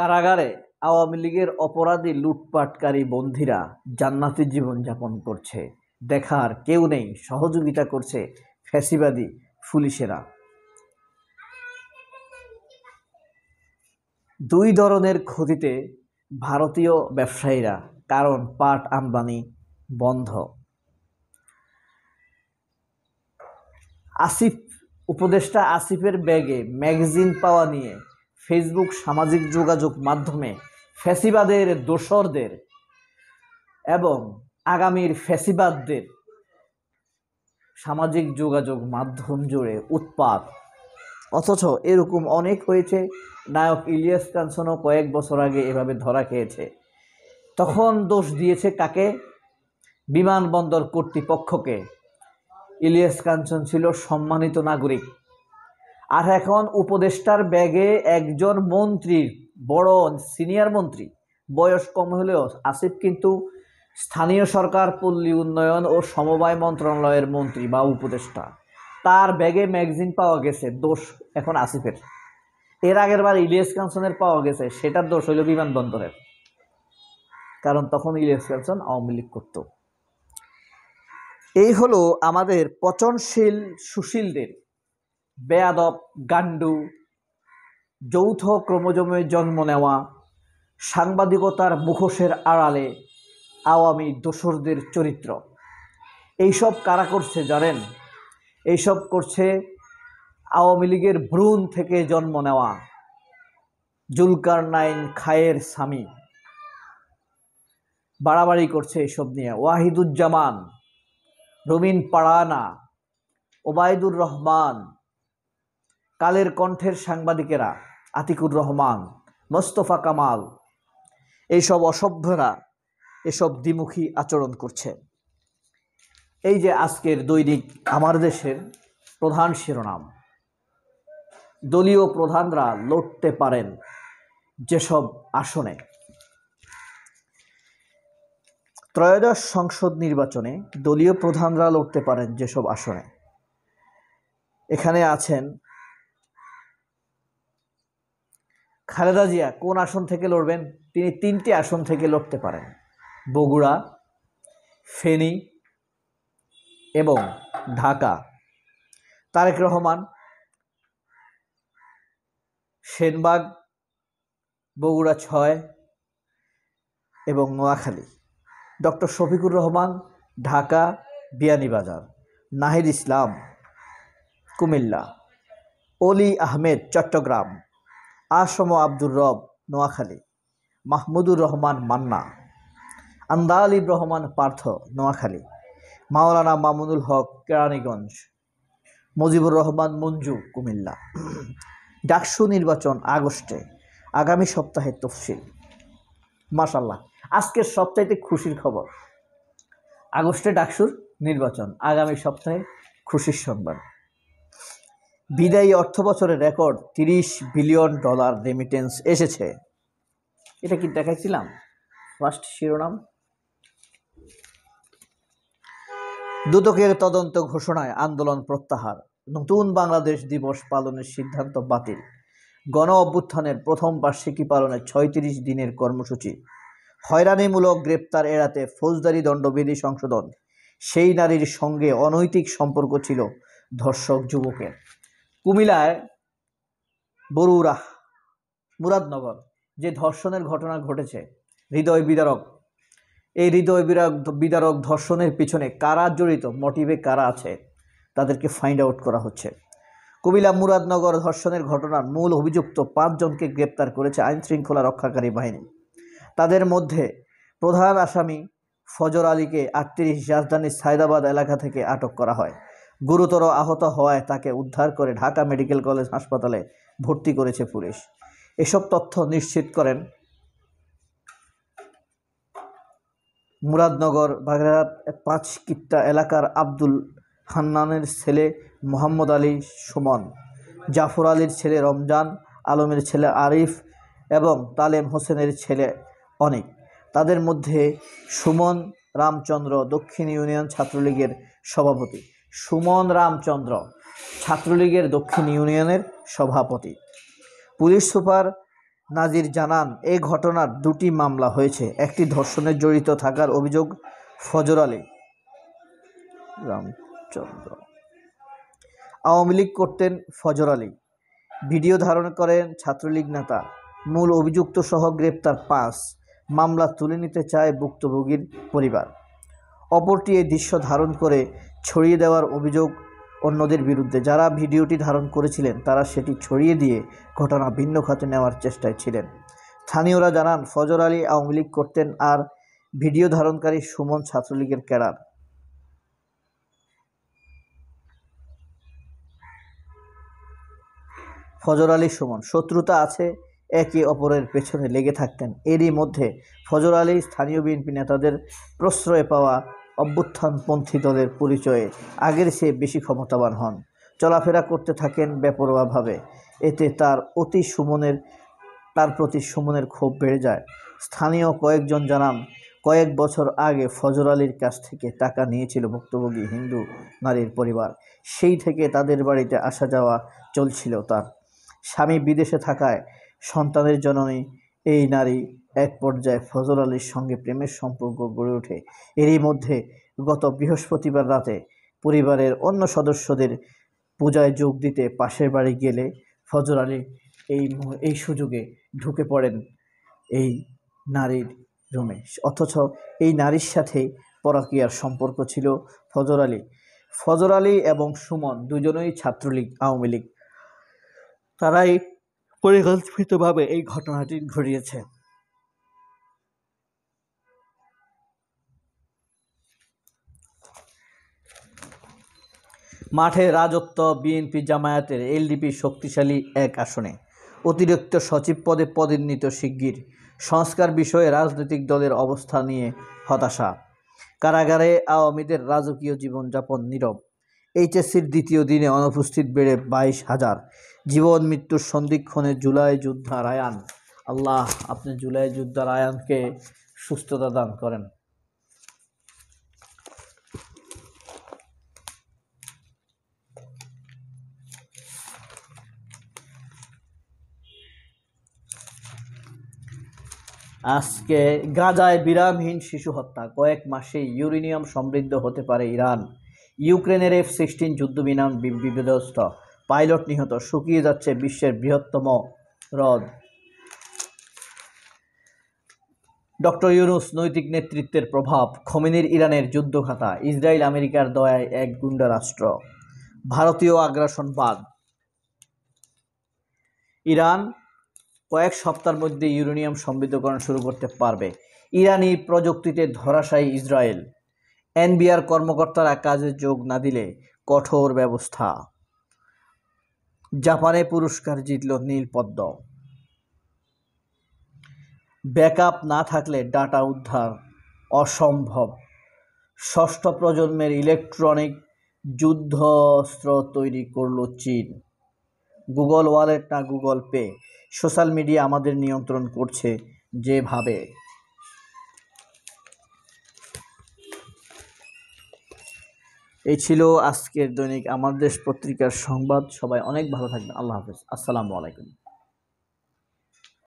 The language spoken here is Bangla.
কারাগারে আওয়ামী লীগের অপরাধী লুটপাটকারী বন্দীরা জান্নাতি জীবনযাপন করছে, দেখার কেউ নেই, সহযোগিতা করছে ফ্যাসিবাদী পুলিশেরা। দুই ধরনের ক্ষতিতে ভারতীয় ব্যবসায়ীরা, কারণ পাট আমদানি বন্ধ। উপদেষ্টা আসিফের ব্যাগে ম্যাগাজিন পাওয়া নিয়ে ফেসবুক সামাজিক যোগাযোগ মাধ্যমে ফ্যাসিবাদের দোসরদের এবং আগামীর ফ্যাসিবাদদের সামাজিক যোগাযোগ মাধ্যম জুড়ে উৎপাত। অথচ এরকম অনেক হয়েছে। নায়ক ইলিয়াস কাঞ্চনও কয়েক বছর আগে এভাবে ধরা খেয়েছে। তখন দোষ দিয়েছে কাকে? বিমানবন্দর কর্তৃপক্ষকে। ইলিয়াস কাঞ্চন ছিল সম্মানিত নাগরিক। আর এখন উপদেষ্টার ব্যাগে একজন মন্ত্রীর, বড় সিনিয়র মন্ত্রী, বয়স কম হলেও আসিফ কিন্তু স্থানীয় সরকার, পল্লী উন্নয়ন ও সমবায় মন্ত্রণালয়ের মন্ত্রী বা উপদেষ্টা। তার ব্যাগে ম্যাগাজিন পাওয়া গেছে, দোষ এখন আসিফের। এর আগের বার ইলিয়াস কাঞ্চনের পাওয়া গেছে, সেটার দোষ হইল বিমানবন্দরের, কারণ তখন ইলিয়াস কাঞ্চন আওয়ামী লীগ করত। এই হলো আমাদের পচনশীল সুশীলদের বেয়াদব, গান্ডু, যৌথ ক্রোমোজোমে জন্ম নেওয়া, সাংবাদিকতার মুখোশের আড়ালে আওয়ামী দোসরদের চরিত্র। এইসব কারা করছে জানেন? এইসব করছে আওয়ামী লীগের ভ্রূণ থেকে জন্ম নেওয়া জুলকারনাইন খায়ের স্বামী। বাড়াবাড়ি করছে এইসব নিয়ে। ওয়াহিদুজ্জামান, রুমিন পাড়ানা, ওবায়দুর রহমান, কালের কণ্ঠের সাংবাদিকেরা, আতিকুর রহমান, মোস্তফা কামাল, এইসব অসভ্যরা এসব দ্বিমুখী আচরণ করছে। এই যে আজকের দৈনিক আমার দেশের প্রধান শিরোনাম, দলীয় প্রধানরা লড়তে পারেন যেসব আসনে। ত্রয়োদশ সংসদ নির্বাচনে দলীয় প্রধানরা লড়তে পারেন যেসব আসনে। এখানে আছেন খালেদা জিয়া। কোন আসন থেকে লড়বেন? তিনি 3টি আসন থেকে লড়তে পারেন: বগুড়া, ফেনী এবং ঢাকা। তারেক রহমান সেনবাগ, বগুড়া 6 এবং নোয়াখালী। ডক্টর শফিকুর রহমান ঢাকা, বিয়ানীবাজার। নাহিদ ইসলাম কুমিল্লা, অলি আহমেদ চট্টগ্রাম, আসম আব্দুর রব নোয়াখালী, মাহমুদুর রহমান মান্না, আন্দালিব রহমান পার্থ নোয়াখালী, মাওলানা মামুনুল হক কেরানীগঞ্জ, মুজিবুর রহমান মঞ্জু কুমিল্লা। ডাকসু নির্বাচন আগস্টে, আগামী সপ্তাহে তফসিল। মাশাআল্লাহ, আজকের সবচাইতে খুশির খবর, আগস্টে ডাকসুর নির্বাচন, আগামী সপ্তাহে খুশির সংবাদ। বিদায়ী অর্থ বছরের রেকর্ড $30 বিলিয়ন রেমিটেন্স এসেছে। এটা কি দেখাইছিলাম ফার্স্ট শিরোনাম? দুদকের তদন্ত ঘোষণায় আন্দোলন প্রত্যাহার, নতুন বাংলাদেশ দিবস পালনের সিদ্ধান্ত বাতিল, গণ অভ্যুত্থানের প্রথম বার্ষিকী পালনে 36 দিনের কর্মসূচি, হয়রানিমূলক গ্রেপ্তার এড়াতে ফৌজদারি দণ্ডবিধি সংশোধন, সেই নারীর সঙ্গে অনৈতিক সম্পর্ক ছিল ধর্ষক যুবকের। কুমিল্লায় বরুড়া মুরাদনগর যে ধর্ষণের ঘটনা ঘটেছে, হৃদয় বিদারক। এই হৃদয় বিদারক ধর্ষণের পিছনে কারা জড়িত, মোটিভে কারা আছে, তাদেরকে ফাইন্ড আউট করা হচ্ছে। কুমিল্লা মুরাদনগর ধর্ষণের ঘটনার মূল অভিযুক্ত 5 জনকে গ্রেপ্তার করেছে আইন শৃঙ্খলা রক্ষাকারী বাহিনী। তাদের মধ্যে প্রধান আসামি ফজর আলীকে 38 রাজধানীর সায়দাবাদ এলাকা থেকে আটক করা হয়। গুরুতর আহত হওয়ায় তাকে উদ্ধার করে ঢাকা মেডিকেল কলেজ হাসপাতালে ভর্তি করেছে পুলিশ। এসব তথ্য নিশ্চিত করেন মুরাদনগর বাগেরহাট 5 কিত্তা এলাকার আব্দুল হান্নানের ছেলে মোহাম্মদ আলী সুমন, জাফর আলীর ছেলে রমজান, আলমের ছেলে আরিফ এবং তালেম হোসেনের ছেলে অনিক। তাদের মধ্যে সুমন রামচন্দ্র দক্ষিণ ইউনিয়ন ছাত্রলীগের সভাপতি। সুমন রামচন্দ্র ছাত্রলীগের দক্ষিণ ইউনিয়নের সভাপতি। পুলিশ সুপার নাজির জানান, এই ঘটনার দুটি মামলা হয়েছে। একটি ধর্ষণে জড়িত থাকার অভিযোগ ফজর আলী রামচন্দ্র। আওয়ামী লীগ করতেন ফজর আলী। ভিডিও ধারণ করেন ছাত্রলীগ নেতা। মূল অভিযুক্ত সহ গ্রেপ্তার 5। মামলা তুলে নিতে চায় ভুক্তভোগীর পরিবার। অপরটি এই দৃশ্য ধারণ করে ছড়িয়ে দেওয়ার অভিযোগ অন্যদের বিরুদ্ধে। যারা ভিডিওটি ধারণ করেছিলেন তারা সেটি ছড়িয়ে দিয়ে ঘটনা ভিন্ন খাতে নেওয়ার চেষ্টায় ছিলেন। স্থানীয়রা জানান, ফজর আলী আওয়ামী লীগ করতেন আর ভিডিও ধারণকারী সুমন ছাত্রলীগের ক্যাডার। ফজর আলী সুমন শত্রুতা আছে, একে অপরের পেছনে লেগে থাকতেন। এরই মধ্যে ফজর আলী স্থানীয় বিএনপি নেতাদের প্রশ্রয় পাওয়া অভ্যুত্থানপন্থী দলের পরিচয়ে আগের চেয়ে বেশি ক্ষমতাবান হন। চলাফেরা করতে থাকেন বেপরোয়াভাবে। এতে তার প্রতি সুমনের ক্ষোভ বেড়ে যায়। স্থানীয় কয়েকজন জানান, কয়েক বছর আগে ফজর আলীর কাছ থেকে টাকা নিয়েছিল ভুক্তভোগী হিন্দু নারীর পরিবার। সেই থেকে তাদের বাড়িতে আসা যাওয়া চলছিল তার। স্বামী বিদেশে থাকায় সন্তানের জননী এই নারী এক পর্যায়ে ফজর আলীর সঙ্গে প্রেমের সম্পর্ক গড়ে ওঠে। এরই মধ্যে গত বৃহস্পতিবার রাতে পরিবারের অন্য সদস্যদের পূজায় যোগ দিতে পাশের বাড়ি গেলে ফজর আলী এই সুযোগে ঢুকে পড়েন এই নারীর রুমে। অথচ এই নারীর সাথে পরকীয়ার সম্পর্ক ছিল ফজর আলী এবং সুমন দুজনেই ছাত্রলীগ আওয়ামী লীগ। তারাই পরিকল্পিতভাবে এই ঘটনাটি ঘটিয়েছে। মাঠে রাজত্ব বিএনপি জামায়াতের। এলডিপি শক্তিশালী এক আসনে। অতিরিক্ত সচিব পদে পদোন্নীত শিগগির। সংস্কার বিষয়ে রাজনৈতিক দলের অবস্থা নিয়ে হতাশা। কারাগারে আওয়ামীদের রাজকীয় জীবনযাপন নীরব। এইচএসসির দ্বিতীয় দিনে অনুপস্থিত বেড়ে 22,000। জীবন মৃত্যুর সন্ধিক্ষণে জুলাই যোদ্ধা রায়ান। আল্লাহ, আপনি জুলাই যোদ্ধা রায়ানকে সুস্থতা দান করেন। আজকে গাজায় বিরামহীন শিশু হত্যা। কয়েক মাসেই ইউরেনিয়াম সমৃদ্ধ হতে পারে ইরান। ইউক্রেনের F-16 যুদ্ধবিমান বিধ্বস্ত, পাইলট নিহত। শুকিয়ে যাচ্ছে বিশ্বের বৃহত্তম হ্রদ। ডক্টর ইউনূস, নৈতিক নেতৃত্বের প্রভাব। খোমেনির ইরানের যুদ্ধখাতা। ইসরায়েল আমেরিকার দয়ায় এক গুন্ডা রাষ্ট্র। ভারতীয় আগ্রাসনবাদ। ইরান কয়েক সপ্তাহের মধ্যে ইউরেনিয়াম সমৃদ্ধকরণ শুরু করতে পারবে। ইরানি প্রযুক্তিতে ধরাশায়ী ইসরায়েল। এনবিআর কর্মকর্তারা কাজে যোগ না দিলে কঠোর ব্যবস্থা। জাপানে পুরস্কার জিতল নীলপদ্ম। ব্যাকআপ না থাকলে ডাটা উদ্ধার অসম্ভব। ষষ্ঠ প্রজন্মের ইলেকট্রনিক যুদ্ধাস্ত্র তৈরি করল চীন। গুগল ওয়ালেট না গুগল পে, সোশ্যাল মিডিয়া আমাদের নিয়ন্ত্রণ করছে যেভাবে। এই ছিল আজকের দৈনিক আমার দেশ পত্রিকার সংবাদ। সবাই অনেক ভালো থাকবেন। আল্লাহ হাফেজ। আসসালামু আলাইকুম।